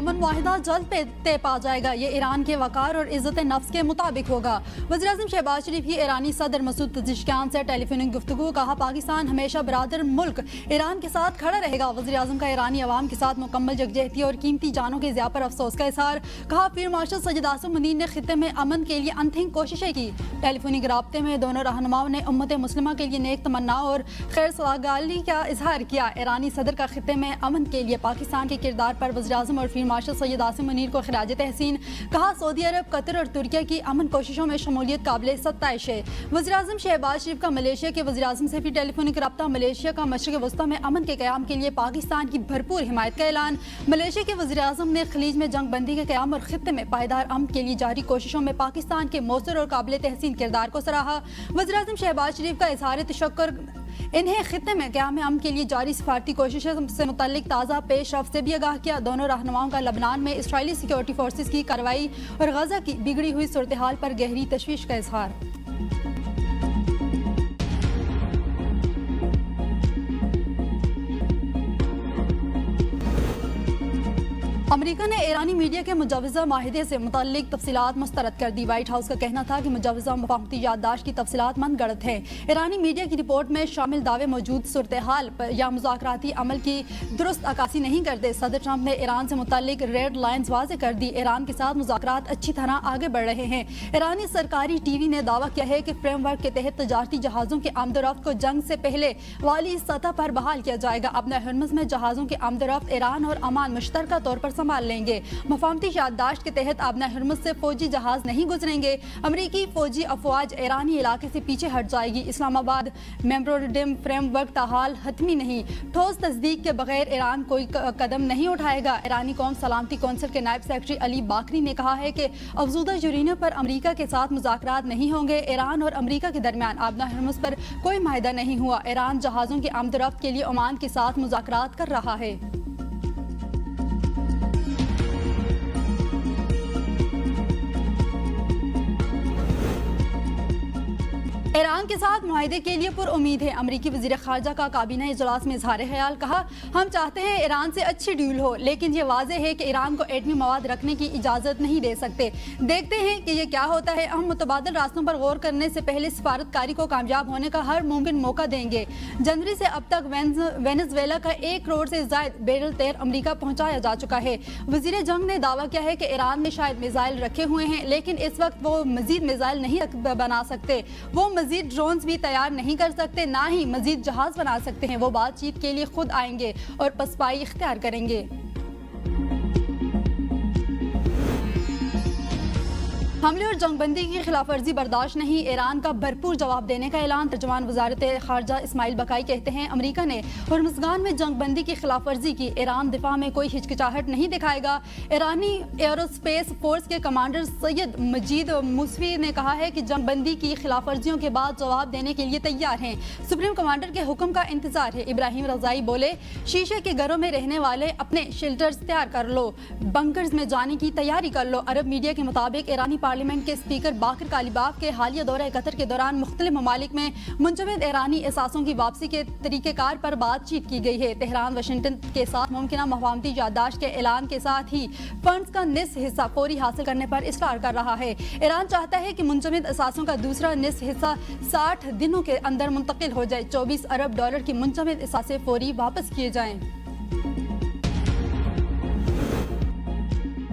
امن معاہدہ جلد طے پا جائے گا، یہ ایران کے وقار اور عزت نفس کے مطابق ہوگا۔ وزیراعظم شہباز شریف کی ایرانی صدر مسعود پزشکیان سے ٹیلی فونک گفتگو، کہا پاکستان ہمیشہ برادر ملک ایران کے ساتھ کھڑا رہے گا۔ وزیراعظم کا ایرانی عوام کے ساتھ مکمل یکجہتی اور قیمتی جانوں کے ضیاع پر افسوس کا اظہار، کہا فیلڈ مارشل سید عاصم منیر نے خطے میں امن کے لیے انتھک کوششیں کی۔ ٹیلی فونک رابطے میں دونوں رہنماؤں نے امت مسلمہ کے لیے نیک تمنا اور خیر سگالی کا اظہار کیا۔ ایرانی صدر کا خطے میں امن کے لیے پاکستان کے کردار پر وزیراعظم اور فیلڈ مارشل سید عاصم منیر کو خراج تحسین، کہا سعودی عرب، قطر اور ترکیہ کی امن کوششوں میں شمولیت قابل ستائش ہے۔ وزیراعظم شہباز شریف کا ملیشیا کے وزیراعظم سے بھی ٹیلی فونک رابطہ، ملیشیا کا مشرق وسطی میں امن کے قیام کے لیے پاکستان کی بھرپور حمایت کا اعلان۔ ملیشیا کے وزیراعظم نے خلیج میں جنگ بندی کے قیام اور خطے میں پائیدار امن کے لیے جاری کوششوں میں پاکستان کے مؤثر اور قابل تحسین کردار کو سراہا۔ وزیراعظم شہباز شریف کا اظہار تشکر انہیں خطے میں قیام امن کے لیے جاری سفارتی کوششوں سے متعلق تازہ پیش رفت سے بھی آگاہ کیا۔ دونوں رہنماؤں کا لبنان میں اسرائیلی سیکورٹی فورسز کی کارروائی اور غزہ کی بگڑی ہوئی صورتحال پر گہری تشویش کا اظہار۔ امریکہ نے ایرانی میڈیا کے مجوزہ معاہدے سے متعلق تفصیلات مسترد کر دی۔ وائٹ ہاؤس کا کہنا تھا کہ مجوزہ مفاہمتی یادداشت کی تفصیلات من گڑت ہیں۔ ایرانی میڈیا کی رپورٹ میں شامل دعوے موجود صورتحال یا مذاکراتی عمل کی درست عکاسی نہیں کرتے۔ صدر ٹرمپ نے ایران سے متعلق ریڈ لائنز واضح کر دی۔ ایران کے ساتھ مذاکرات اچھی طرح آگے بڑھ رہے ہیں۔ ایرانی سرکاری ٹی وی نے دعویٰ کیا ہے کہ فریم ورک کے تحت تجارتی جہازوں کے آمد و رفت کو جنگ سے پہلے والی سطح پر بحال کیا جائے گا۔ اپنا ہرمز میں جہازوں کی آمد و رفت ایران اور عمان مشترکہ طور پر سنبھال لیں گے۔ مفاہمتی یادداشت کے تحت آبنا ہرمز سے فوجی جہاز نہیں گزریں گے۔ امریکی فوجی افواج ایرانی علاقے سے پیچھے ہٹ جائے گی۔ اسلام آباد میمورنڈم فریم ورک تاحال حتمی نہیں، ٹھوس تصدیق کے بغیر ایران کوئی قدم نہیں اٹھائے گا۔ ایرانی قوم سلامتی کونسل کے نائب سیکرٹری علی باقری نے کہا ہے کہ افزودہ یورینیم پر امریکہ کے ساتھ مذاکرات نہیں ہوں گے۔ ایران اور امریکہ کے درمیان آبنا ہرمز پر کوئی معاہدہ نہیں ہوا۔ ایران جہازوں کی آمد و رفت کے لیے عمان کے ساتھ مذاکرات کر رہا ہے۔ ایران کے ساتھ معاہدے کے لیے پر امید ہے۔ امریکی وزیر خارجہ کا کابینہ اجلاس میں اظہار خیال، کہا ہم چاہتے ہیں ایران سے اچھی ڈیل ہو، لیکن یہ واضح ہے کہ ایران کو ایٹمی مواد رکھنے کی اجازت نہیں دے سکتے۔ دیکھتے ہیں کہ یہ کیا ہوتا ہے۔ ہم متبادل راستوں پر غور کرنے سے پہلے سفارتکاری کو کامیاب ہونے کا ہر ممکن موقع دیں گے۔ جنوری سے اب تک وینزویلا کا 1 کروڑ سے زائد بیرل تیل امریکہ پہنچایا جا چکا ہے۔ وزیر جنگ نے دعویٰ کیا ہے کہ ایران نے شاید میزائل رکھے ہوئے ہیں، لیکن اس وقت وہ مزید میزائل نہیں بنا سکتے، وہ مزید ڈرونز بھی تیار نہیں کر سکتے، نہ ہی مزید جہاز بنا سکتے ہیں۔ وہ بات چیت کے لیے خود آئیں گے اور پسپائی اختیار کریں گے۔ حملے اور جنگ بندی کی خلاف ورزی برداشت نہیں، ایران کا بھرپور جواب دینے کا اعلان۔ ترجمان وزارت خارجہ اسماعیل بقائی کہتے ہیں امریکہ نے ہرمزگان میں جنگ بندی کی خلاف ورزی کی، ایران دفاع میں کوئی ہچکچاہٹ نہیں دکھائے گا۔ ایرانی ایروسپیس فورس کے کمانڈر سید مجید موسوی نے کہا ہے کہ جنگ بندی کی خلاف ورزیوں کے بعد جواب دینے کے لیے تیار ہیں، سپریم کمانڈر کے حکم کا انتظار ہے۔ ابراہیم رضائی بولے شیشے کے گھروں میں رہنے والے اپنے شیلٹرز تیار کر لو، بنکرز میں جانے کی تیاری کر لو۔ عرب میڈیا کے مطابق ایرانی پارلیمنٹ کے اسپیکر باقر کالیباف کے حالیہ دورہ قطر کے دوران مختلف ممالک میں منجمد ایرانی اثاثوں کی واپسی کے طریقہ کار پر بات چیت کی گئی ہے۔ تہران واشنگٹن کے ساتھ ممکنہ مفاہمتی یادداشت کے اعلان کے ساتھ ہی فنڈز کا نصف حصہ فوری حاصل کرنے پر اصرار کر رہا ہے۔ ایران چاہتا ہے کہ منجمد اثاثوں کا دوسرا نصف حصہ 60 دنوں کے اندر منتقل ہو جائے۔ 24 ارب ڈالر کی منجمد اثاثے فوری واپس کیے جائیں۔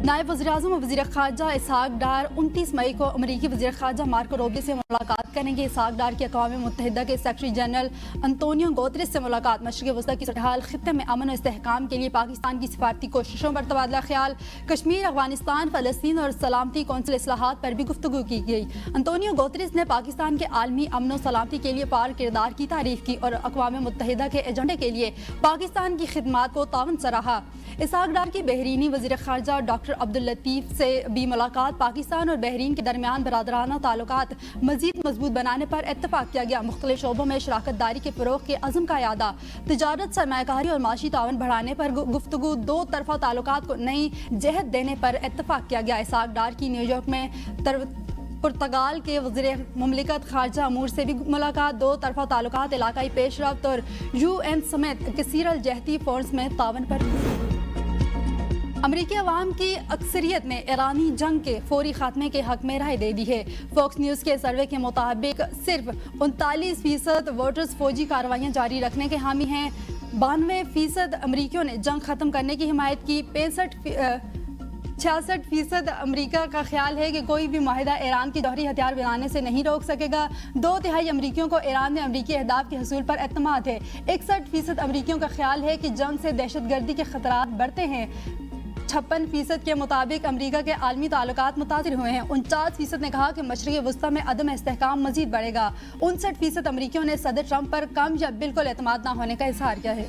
نائب وزیراعظم اور وزیر خارجہ اسحاق ڈار 29 مئی کو امریکی وزیر خارجہ مارکو روبیو سے ملاقات کریں گے۔ اسحاق ڈار کی اقوام متحدہ کے سیکرٹری جنرل انطونیو گوتریس سے ملاقات۔ مشرق وسطی کی صورتحال، خطے میں امن و استحکام کے لیے پاکستان کی سفارتی کوششوں پر تبادلہ خیال، کشمیر، افغانستان، فلسطین اور سلامتی کونسل اصلاحات پر بھی گفتگو کی گئی۔ انطونیو گوتریس نے پاکستان کے عالمی امن و سلامتی کے لیے فعال کردار کی تعریف کی اور اقوام متحدہ کے ایجنڈے کے لیے پاکستان کی خدمات کو تعاون سراہا۔ اسحاق ڈار کی بحرینی وزیر خارجہ ڈاکٹر عبداللطیف سے بھی ملاقات۔ پاکستان اور بحرین کے درمیان برادرانہ تعلقات مزید مضبوط بنانے پر اتفاق کیا گیا۔ مختلف شعبوں میں شراکت داری کے فروغ کے عزم کا اعادہ، تجارت، سرمایہ کاری اور معاشی تعاون بڑھانے پر گفتگو، دو طرفہ تعلقات کو نئی جہت دینے پر اتفاق کیا گیا۔ اسحاق ڈار کی نیو یارک میں پرتگال کے وزیر مملکت خارجہ امور سے بھی ملاقات، دو طرفہ تعلقات، علاقائی پیش رفت اور UN سمیت کثیر الجہتی فورمز میں تعاون پر امریکی عوام کی اکثریت نے ایرانی جنگ کے فوری خاتمے کے حق میں رائے دے دی ہے۔ فوکس نیوز کے سروے کے مطابق صرف 39% ووٹرز فوجی کارروائیاں جاری رکھنے کے حامی ہیں، 92% امریکیوں نے جنگ ختم کرنے کی حمایت کی، 66% امریکہ کا خیال ہے کہ کوئی بھی معاہدہ ایران کی جوہری ہتھیار بنانے سے نہیں روک سکے گا، 2/3 امریکیوں کو ایران میں امریکی اہداف کے حصول پر اعتماد ہے، 61% امریکیوں کا خیال ہے کہ جنگ سے دہشت گردی کے خطرات بڑھتے ہیں، 56% کے مطابق امریکہ کے عالمی تعلقات متاثر ہوئے ہیں، 49% نے کہا کہ مشرق وسطی میں عدم استحکام مزید بڑھے گا، 59% امریکیوں نے صدر ٹرمپ پر کم یا بالکل اعتماد نہ ہونے کا اظہار کیا ہے۔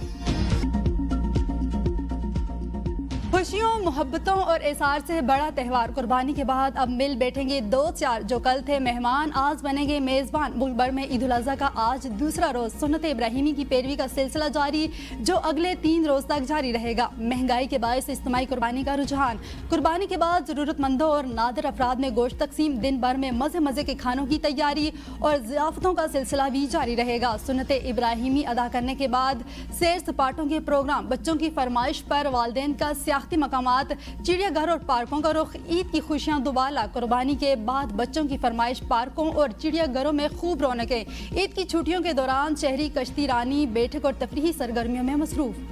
خوشیوں، محبتوں اور احسار سے بڑا تہوار قربانی کے بعد اب مل بیٹھیں گے دوست یار، جو کل تھے مہمان آج بنیں گے میزبان۔ ملک بھر میں عید الاضحیٰ کا آج دوسرا روز سنت ابراہیمی کی پیروی کا سلسلہ جاری، جو اگلے 3 روز تک جاری رہے گا۔ مہنگائی کے باعث اجتماعی قربانی کا رجحان، قربانی کے بعد ضرورت مندوں اور نادر افراد میں گوشت تقسیم، دن بھر میں مزے کے کھانوں کی تیاری اور ضیافتوں کا سلسلہ بھی جاری رہے گا۔ سنت ابراہیمی ادا کرنے کے بعد سیر سپاٹوں کے پروگرام، بچوں کی فرمائش پر والدین کا سیاحتی مقامات، چڑیا گھر اور پارکوں کا رخ، عید کی خوشیاں دوبالا۔ قربانی کے بعد بچوں کی فرمائش، پارکوں اور چڑیا گھروں میں خوب رونقیں۔ عید کی چھٹیوں کے دوران شہری کشتی رانی، بیٹھک اور تفریحی سرگرمیوں میں مصروف۔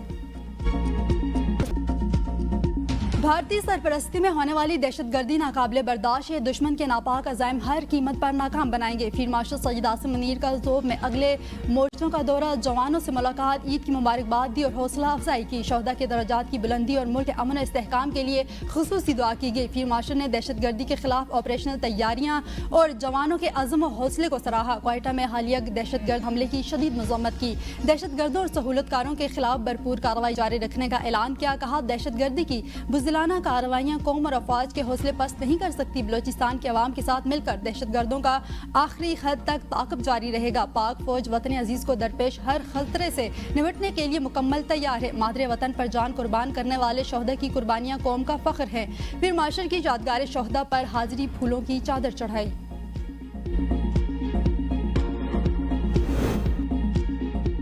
بھارتی سرپرستی میں ہونے والی دہشت گردی ناقابل برداشت ہے، دشمن کے ناپاک عزائم ہر قیمت پر ناکام بنائیں گے۔ فیلڈ مارشل سید عاصم منیر کا ذوب میں اگلے مورچوں کا دورہ، جوانوں سے ملاقات، عید کی مبارکباد دی اور حوصلہ افزائی کی، شہداء کے درجات کی بلندی اور ملک کے امن و استحکام کے لیے خصوصی دعا کی گئی۔ فیلڈ مارشل نے دہشت گردی کے خلاف آپریشنل تیاریاں اور جوانوں کے عزم و حوصلے کو سراہا۔ کوئٹہ میں حالیہ دہشت گرد حملے کی شدید مذمت کی، دہشت گردوں اور سہولت کاروں کے خلاف بھرپور کارروائی جاری رکھنے کا اعلان کیا، کہا دہشت گردی کی بزدلانہ کارروائیاں قوم اور افواج کے حوصلے پست نہیں کر سکتی، بلوچستان کے عوام کے ساتھ مل کر دہشت گردوں کا آخری حد تک تعاقب جاری رہے گا۔ پاک فوج وطن عزیز کو درپیش ہر خطرے سے نمٹنے کے لیے مکمل تیار ہے، مادر وطن پر جان قربان کرنے والے شہداء کی قربانیاں قوم کا فخر ہیں۔ پھر مارشل کی یادگار شہداء پر حاضری پھولوں کی چادر چڑھائی۔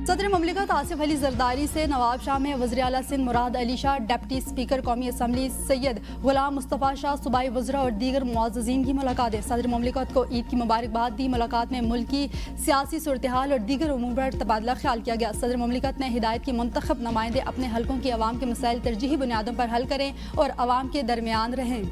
صدر مملکت آصف علی زرداری سے نواب شاہ میں وزیر اعلیٰ سندھ مراد علی شاہ، ڈپٹی اسپیکر قومی اسمبلی سید غلام مصطفیٰ شاہ، صوبائی وزراء اور دیگر معززین کی ملاقاتیں۔ صدر مملکت کو عید کی مبارکباد دی، ملاقات میں ملک کی سیاسی صورتحال اور دیگر امور پر تبادلہ خیال کیا گیا۔ صدر مملکت نے ہدایت کی منتخب نمائندے اپنے حلقوں کی عوام کے مسائل ترجیحی بنیادوں پر حل کریں اور عوام کے درمیان رہیں۔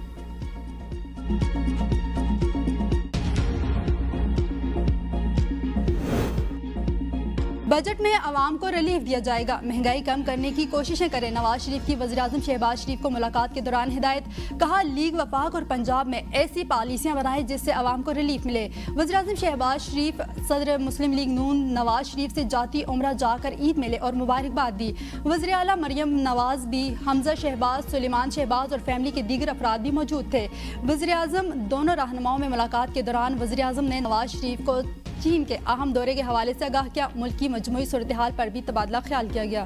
بجٹ میں عوام کو ریلیف دیا جائے گا، مہنگائی کم کرنے کی کوششیں کریں، نواز شریف کی وزیر اعظم شہباز شریف کو ملاقات کے دوران ہدایت، کہا لیگ وفاق اور پنجاب میں ایسی پالیسیاں بنائیں جس سے عوام کو ریلیف ملے۔ وزیر اعظم شہباز شریف صدر مسلم لیگ نون نواز شریف سے جاتی عمرہ جا کر عید ملے اور مبارکباد دی۔ وزیر اعلیٰ مریم نواز بھی، حمزہ شہباز، سلیمان شہباز اور فیملی کے دیگر افراد بھی موجود تھے۔ وزیر اعظم دونوں رہنماؤں میں ملاقات کے دوران وزیر اعظم نے نواز شریف کو چین کے اہم دورے کے حوالے سے آگاہ کیا، ملک کی مجموعی صورتحال پر بھی تبادلہ خیال کیا گیا۔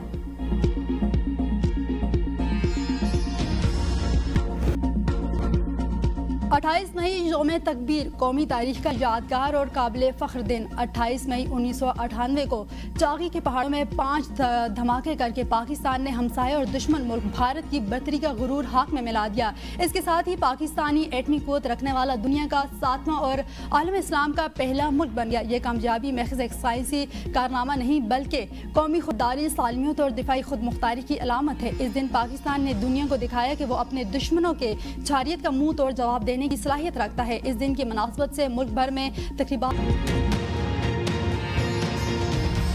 28 مئی یوم تکبیر، قومی تاریخ کا یادگار اور قابل فخر دن۔ 28 مئی 1998 کو چاغی کے پہاڑوں میں 5 دھماکے کر کے پاکستان نے ہمسائے اور دشمن ملک بھارت کی برتری کا غرور ہاک میں ملا دیا۔ اس کے ساتھ ہی پاکستانی ایٹمی قوت رکھنے والا دنیا کا 7واں اور عالم اسلام کا پہلا ملک بن گیا۔ یہ کامیابی محض ایک سائنسی کارنامہ نہیں بلکہ قومی خودداری، سالمیت اور دفاعی خود مختاری کی علامت ہے۔ اس دن پاکستان نے دنیا کو دکھایا کہ وہ اپنے دشمنوں کے چھاریت کا منہ توڑ جواب دینے کی صلاحیت رکھتا ہے۔ اس دن کی مناسبت سے ملک بھر میں تقریبات